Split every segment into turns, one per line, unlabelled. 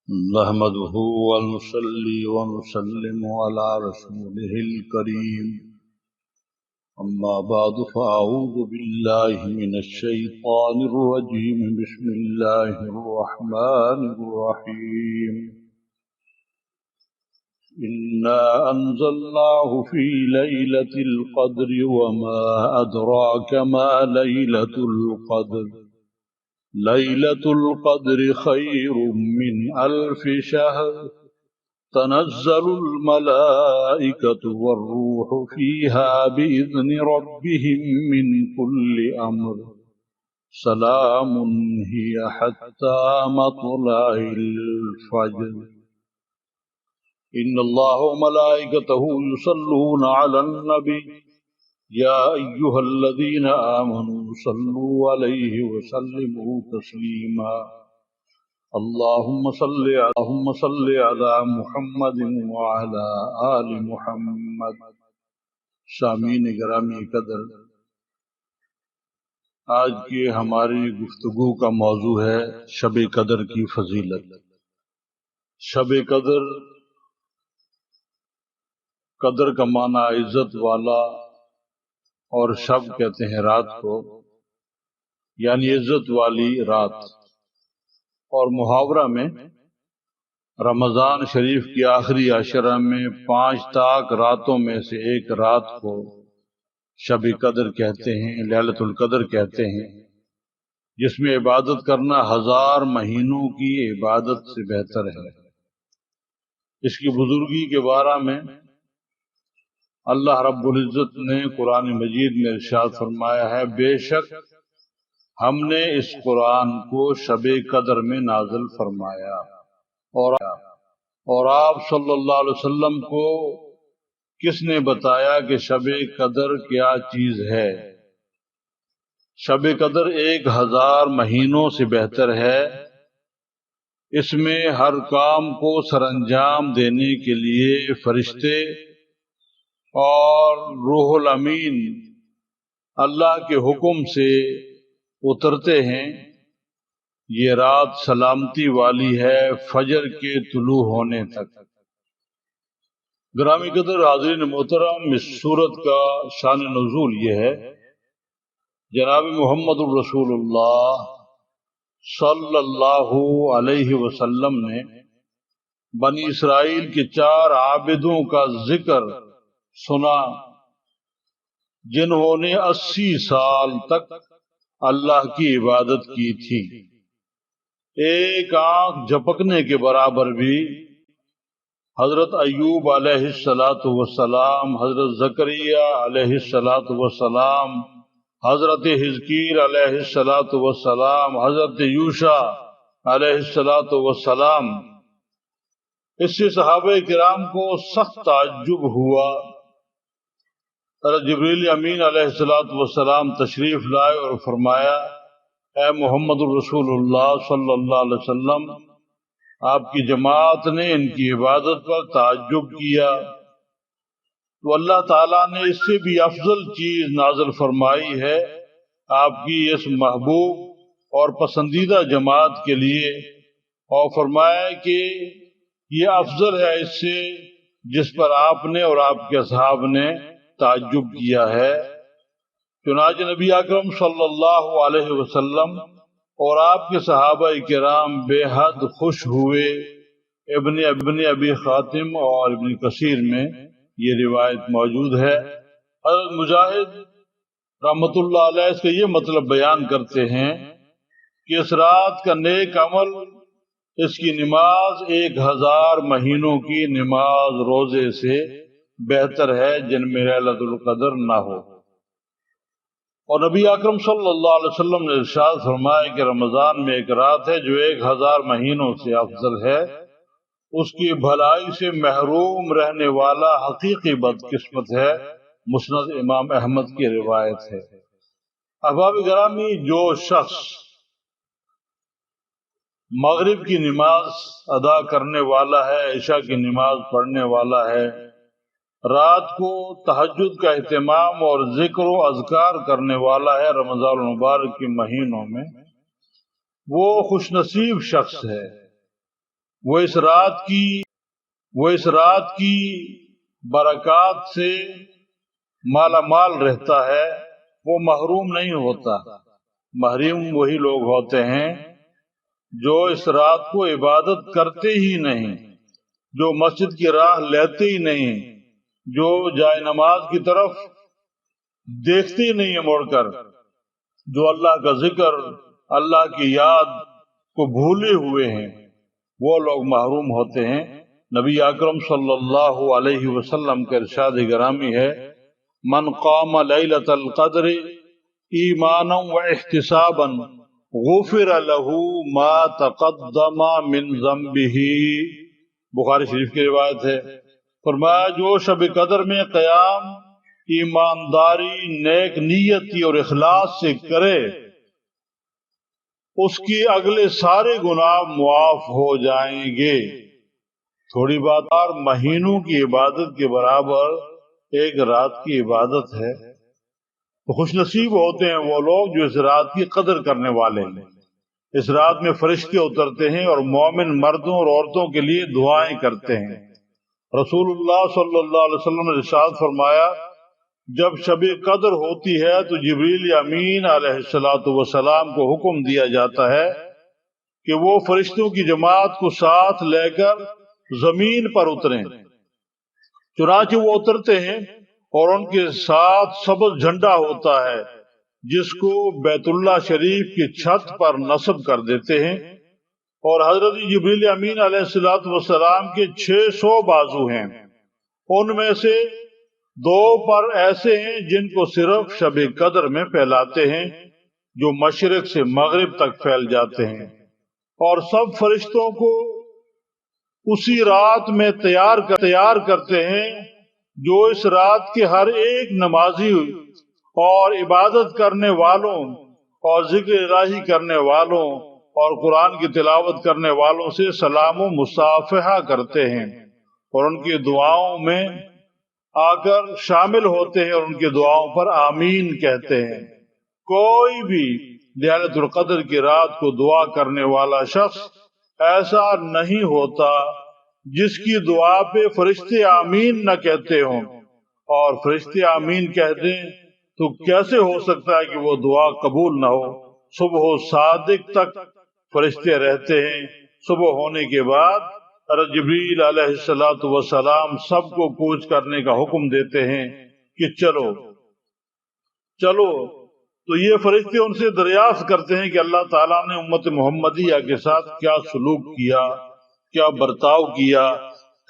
نحمده ونصلي ونسلم على رسوله الكريم أما بعد فأعوذ بالله من الشيطان الرجيم بسم الله الرحمن الرحيم إنا أنزلناه في ليلة القدر وما أدراك ما ليلة القدر ليلة القدر خير من 1000 شهر تنزل الملائكة والروح فيها بإذن ربهم من كل أمر سلام هي حتى مطلع الفجر إن الله وملائكته يصلون على النبي يا أيها الذين آمنوا صلوا عليه وسلموا تسليما اللهم صل على محمد وعلى آل محمد. سامعین گرامی قدر، آج کی ہماری گفتگو کا موضوع ہے شب قدر کی فضیلت. شب قدر، قدر کا معنی عزت والا، اور شب کہتے ہیں رات کو، یعنی عزت والی رات. اور محاورہ میں رمضان شریف کی آخری عشرہ میں 5 طاق راتوں میں سے ایک رات کو شب قدر کہتے ہیں، لیلۃ القدر کہتے ہیں، جس میں عبادت کرنا 1000 مہینوں کی عبادت سے بہتر ہے. اس کی بزرگی کے بارے میں اللہ رب العزت نے قرآن مجید میں ارشاد فرمایا ہے، بے شک ہم نے اس قرآن کو شب قدر میں نازل فرمایا. اور آپ صلی اللہ علیہ وسلم کو کس نے بتایا کہ شب قدر کیا چیز ہے؟ شب قدر 1000 مہینوں سے بہتر ہے. اس میں ہر کام کو سر انجام دینے کے لیے فرشتے اور روح الامین اللہ کے حکم سے اترتے ہیں. یہ رات سلامتی والی ہے فجر کے طلوع ہونے تک. گرامی قدر حاضرین محترم، اس سورت کا شان نزول یہ ہے، جناب محمد الرسول اللہ صلی اللہ علیہ وسلم نے بنی اسرائیل کے 4 عابدوں کا ذکر سنا جنہوں نے 80 سال تک اللہ کی عبادت کی تھی. ایک آنکھ جھپکنے کے برابر بھی حضرت ایوب علیہ السلام، حضرت زکریا علیہ السلام، حضرت حزقیل علیہ السلام، حضرت یوشع علیہ السلام. اس سے صحابہ کرام کو سخت تعجب ہوا. حضرت جبریل امین علیہ السلام تشریف لائے اور فرمایا، اے محمد الرسول اللہ صلی اللہ علیہ وسلم، آپ کی جماعت نے ان کی عبادت پر تعجب کیا، تو اللہ تعالیٰ نے اس سے بھی افضل چیز نازل فرمائی ہے آپ کی اس محبوب اور پسندیدہ جماعت کے لیے، اور فرمایا کہ یہ افضل ہے اس سے جس پر آپ نے اور آپ کے اصحاب نے تعجب کیا ہے. چنانچہ نبی اکرم صلی اللہ علیہ وسلم اور آپ کے صحابہ کرام بے حد خوش ہوئے. ابن ابی خاتم اور ابن کثیر میں یہ روایت موجود ہے. حضرت مجاہد رحمت اللہ علیہ اس کا یہ مطلب بیان کرتے ہیں کہ اس رات کا نیک عمل، اس کی نماز 1000 مہینوں کی نماز روزے سے بہتر ہے جن میں لیلۃ القدر نہ ہو. اور نبی اکرم صلی اللہ علیہ وسلم نے ارشاد فرمایا کہ رمضان میں ایک رات ہے جو 1000 مہینوں سے افضل ہے. اس کی بھلائی سے محروم رہنے والا حقیقی بدقسمت ہے. مسند امام احمد کی روایت ہے. احباب گرامی، جو شخص مغرب کی نماز ادا کرنے والا ہے، عشاء کی نماز پڑھنے والا ہے، رات کو تہجد کا اہتمام اور ذکر و اذکار کرنے والا ہے رمضان المبارک کے مہینوں میں، وہ خوش نصیب شخص ہے. وہ اس رات کی برکات سے مالا مال رہتا ہے، وہ محروم نہیں ہوتا۔ محروم وہی لوگ ہوتے ہیں جو اس رات کو عبادت کرتے ہی نہیں، جو مسجد کی راہ لیتے ہی نہیں، جو جائے نماز کی طرف دیکھتے ہی نہیں ہے مڑ کر، جو اللہ کا ذکر، اللہ کی یاد کو بھولے ہوئے ہیں، وہ لوگ محروم ہوتے ہیں۔ نبی اکرم صلی اللہ علیہ وسلم کا ارشاد گرامی ہے، من قام لیلۃ القدر ایمانا و احتسابا غفر له ما تقدم من ذنبه، بخاری شریف کی روایت ہے۔ فرمایا جو شب قدر میں قیام ایمانداری، نیک نیتی اور اخلاص سے کرے، اس کی اگلے سارے گناہ معاف ہو جائیں گے۔ تھوڑی بات اور مہینوں کی عبادت کے برابر ایک رات کی عبادت ہے۔ تو خوش نصیب ہوتے ہیں وہ لوگ جو اس رات کی قدر کرنے والے ہیں۔ اس رات میں فرشتے اترتے ہیں اور مومن مردوں اور عورتوں کے لیے دعائیں کرتے ہیں۔ رسول اللہ صلی اللہ علیہ وسلم نے ارشاد فرمایا، جب شب قدر ہوتی ہے تو جبریل امین علیہ السلام کو حکم دیا جاتا ہے کہ وہ فرشتوں کی جماعت کو ساتھ لے کر زمین پر اتریں۔ چنانچہ وہ اترتے ہیں اور ان کے ساتھ سبز جھنڈا ہوتا ہے جس کو بیت اللہ شریف کی چھت پر نصب کر دیتے ہیں، اور حضرت جبریل امین علیہ السلام کے 600 بازو ہیں۔ ان میں سے 2 پر ایسے ہیں جن کو صرف شب قدر میں پھیلاتے ہیں، جو مشرق سے مغرب تک پھیل جاتے ہیں، اور سب فرشتوں کو اسی رات میں تیار کرتے ہیں، جو اس رات کے ہر ایک نمازی اور عبادت کرنے والوں اور ذکر الہی کرنے والوں اور قرآن کی تلاوت کرنے والوں سے سلام و مصافحہ کرتے ہیں، اور ان کی دعاؤں میں آ کر شامل ہوتے ہیں اور ان کی دعاؤں پر آمین کہتے ہیں۔ کوئی بھی لیلۃ القدر کی رات کو دعا کرنے والا شخص ایسا نہیں ہوتا جس کی دعا پہ فرشتے آمین نہ کہتے ہوں، اور فرشتے آمین کہہ دیں تو کیسے ہو سکتا ہے کہ وہ دعا قبول نہ ہو؟ صبح و صادق تک فرشتے رہتے ہیں، صبح ہونے کے بعد حضرت جبریل علیہ السلام سب کو کوچ کرنے کا حکم دیتے ہیں کہ چلو تو یہ فرشتے ان سے دریافت کرتے ہیں کہ اللہ تعالیٰ نے امت محمدیہ کے ساتھ کیا سلوک کیا، کیا برتاؤ کیا۔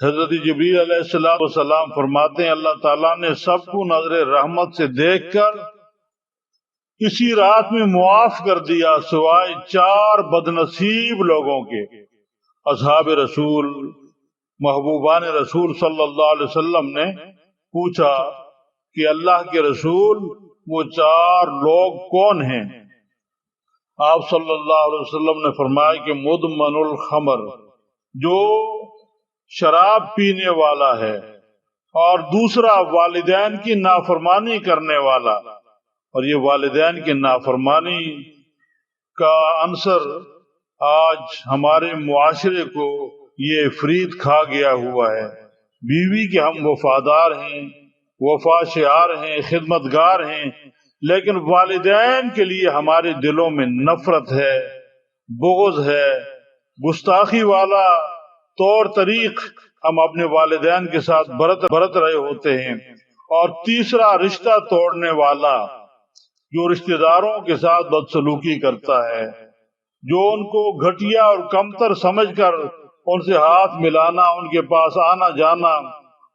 حضرت جبریل علیہ السلام فرماتے ہیں اللہ تعالیٰ نے سب کو نظر رحمت سے دیکھ کر اسی رات میں معاف کر دیا، سوائے 4 بدنصیب لوگوں کے۔ اصحاب رسول، محبوبان رسول صلی اللہ علیہ وسلم نے پوچھا کہ اللہ کے رسول وہ 4 لوگ کون ہیں؟ آپ صلی اللہ علیہ وسلم نے فرمایا کہ مدمن الخمر، جو شراب پینے والا ہے، اور دوسرا والدین کی نافرمانی کرنے والا، اور یہ والدین کی نافرمانی کا عنصر آج ہمارے معاشرے کو یہ فرید کھا گیا ہوا ہے۔ بیوی کے ہم وفادار ہیں، وفا شعار ہیں، خدمتگار ہیں، لیکن والدین کے لیے ہمارے دلوں میں نفرت ہے، بغض ہے، گستاخی والا طور طریق ہم اپنے والدین کے ساتھ برت رہے ہوتے ہیں۔ اور تیسرا رشتہ توڑنے والا، جو رشتہ داروں کے ساتھ بدسلوکی کرتا ہے، جو ان کو گھٹیا اور کمتر سمجھ کر ان سے ہاتھ ملانا، ان کے پاس آنا جانا،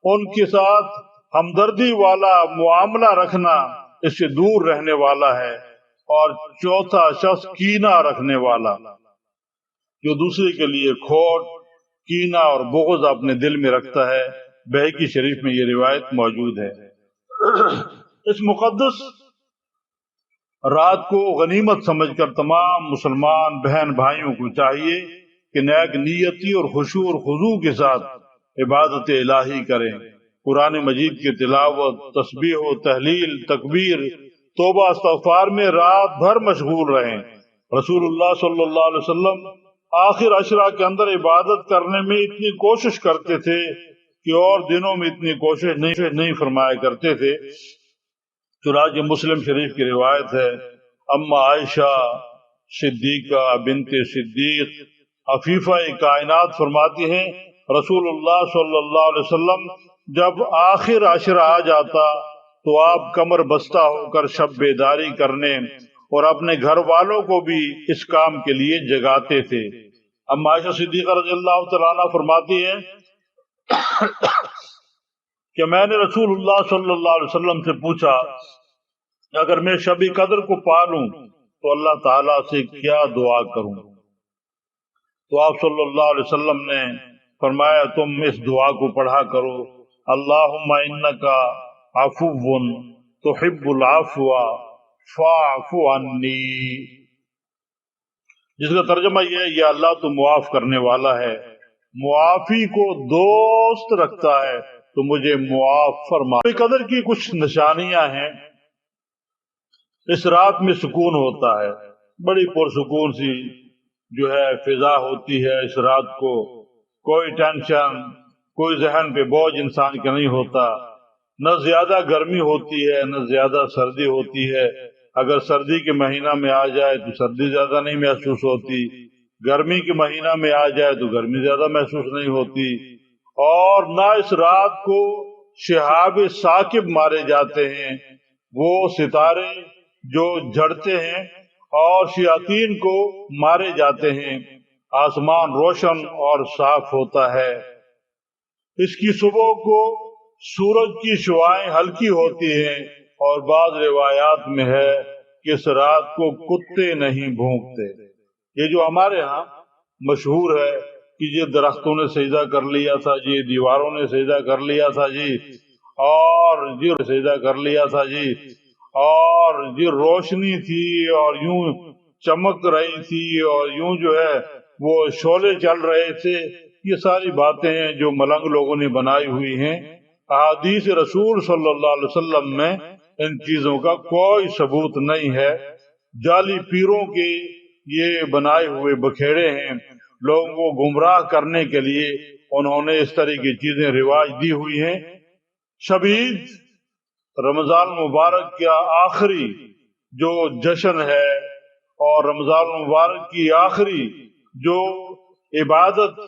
ان کے ساتھ ہمدردی والا معاملہ رکھنا، اس سے دور رہنے والا ہے۔ اور چوتھا شخص کینہ رکھنے والا، جو دوسرے کے لیے کھوٹ، کینہ اور بغض اپنے دل میں رکھتا ہے۔ بہقی شریف میں یہ روایت موجود ہے۔ اس مقدس رات کو غنیمت سمجھ کر تمام مسلمان بہن بھائیوں کو چاہیے کہ نیک نیتی اور خشوع اور خضوع کے ساتھ عبادت الہی کریں، قرآن مجید کی تلاوت، تسبیح و تحلیل، تکبیر، توبہ استغفار میں رات بھر مشغول رہیں۔ رسول اللہ صلی اللہ علیہ وسلم آخر عشرہ کے اندر عبادت کرنے میں اتنی کوشش کرتے تھے کہ اور دنوں میں اتنی کوشش نہیں فرمایا کرتے تھے۔ چنانچہ مسلم شریف کی روایت ہے، اما عائشہ صدیقہ بنت صدیق عفیفہ کائنات فرماتی ہیں رسول اللہ صلی اللہ علیہ وسلم جب آخر عشرہ آ جاتا تو آپ کمر بستہ ہو کر شب بیداری کرنے اور اپنے گھر والوں کو بھی اس کام کے لیے جگاتے تھے۔ اما عائشہ صدیقہ رضی اللہ تعالیٰ عنہ فرماتی ہیں کہ میں نے رسول اللہ صلی اللہ علیہ وسلم سے پوچھا اگر میں شب قدر کو پالوں تو اللہ تعالیٰ سے کیا دعا کروں؟ تو آپ صلی اللہ علیہ وسلم نے فرمایا تم اس دعا کو پڑھا کرو، اللہم انکا عفو تحب العفو فاعف عنی، جس کا ترجمہ یہ ہے یا اللہ تو معاف کرنے والا ہے، معافی کو دوست رکھتا ہے تو مجھے معاف فرما۔ قدر کی کچھ نشانیاں ہیں۔ اس رات میں سکون ہوتا ہے، بڑی پرسکون سی جو ہے فضا ہوتی ہے اس رات کو، کوئی ٹینشن، کوئی ذہن پہ بوجھ انسان کا نہیں ہوتا، نہ زیادہ گرمی ہوتی ہے نہ زیادہ سردی ہوتی ہے۔ اگر سردی کے مہینہ میں آ جائے تو سردی زیادہ نہیں محسوس ہوتی، گرمی کے مہینہ میں آ جائے تو گرمی زیادہ محسوس نہیں ہوتی، اور نہ اس رات کو شہاب ثاقب مارے جاتے ہیں، وہ ستارے جو جھڑتے ہیں اور شیاطین کو مارے جاتے ہیں، آسمان روشن اور صاف ہوتا ہے۔ اس کی صبح کو سورج کی شعائیں ہلکی ہوتی ہیں، اور بعض روایات میں ہے کہ اس رات کو کتے نہیں بھونکتے۔ یہ جو ہمارے ہاں مشہور ہے کہ یہ درختوں نے سجدہ کر لیا تھا جی، دیواروں نے سجدہ کر لیا تھا جی، اور جی سجدہ کر لیا تھا جی، اور جی روشنی تھی اور یوں چمک رہی تھی اور یوں جو ہے وہ شعلے چل رہے تھے، یہ ساری باتیں ہیں جو ملنگ لوگوں نے بنائی ہوئی ہیں۔ احادیث رسول صلی اللہ علیہ وسلم میں ان چیزوں کا کوئی ثبوت نہیں ہے، جعلی پیروں کے یہ بنائے ہوئے بکھیڑے ہیں، لوگوں کو گمراہ کرنے کے لیے انہوں نے اس طرح کی چیزیں رواج دی ہوئی ہیں۔ شب عید رمضان مبارک کا آخری جو جشن ہے اور رمضان مبارک کی آخری جو عبادت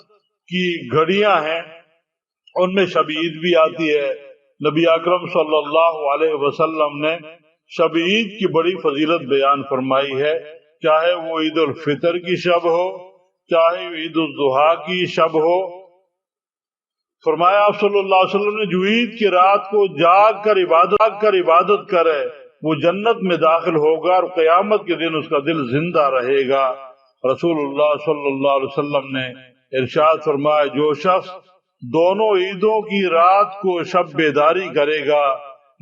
کی گھڑیاں ہیں ان میں شب عید بھی آتی ہے۔ نبی اکرم صلی اللہ علیہ وسلم نے شب عید کی بڑی فضیلت بیان فرمائی ہے، چاہے وہ عید الفطر کی شب ہو چاہے عید الاضحیٰ کی شب ہو۔ فرمایا آپ صلی اللہ علیہ وسلم نے جو عید کی رات کو جاگ کر عبادت کرے وہ جنت میں داخل ہوگا اور قیامت کے دن اس کا دل زندہ رہے گا۔ رسول اللہ صلی اللہ علیہ وسلم نے ارشاد فرمایا جو شخص دونوں عیدوں کی رات کو شب بیداری کرے گا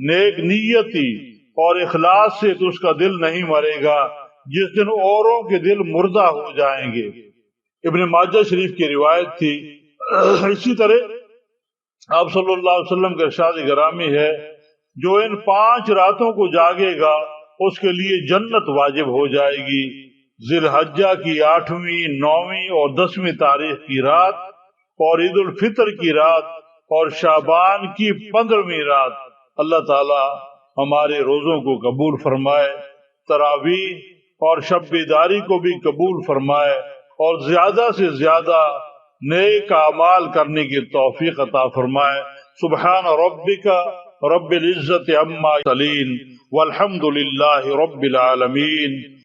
نیک نیتی اور اخلاص سے تو اس کا دل نہیں مرے گا، جس دن اوروں کے دل مردہ ہو جائیں گے۔ ابن ماجہ شریف کی روایت تھی۔ اسی طرح آپ صلی اللہ علیہ وسلم کا ارشاد گرامی ہے جو ان 5 راتوں کو جاگے گا اس کے لیے جنت واجب ہو جائے گی۔ ذی الحجہ کی 8ویں 9ویں اور 10ویں تاریخ کی رات اور عید الفطر کی رات اور شعبان کی 15ویں رات اللہ تعالی ہمارے روزوں کو قبول فرمائے، تراویح اور شب بیداری کو بھی قبول فرمائے اور زیادہ سے زیادہ نیک اعمال کرنے کی توفیق عطا فرمائے۔ سبحان ربک رب العزت عما یصفون والحمد للہ رب العالمین۔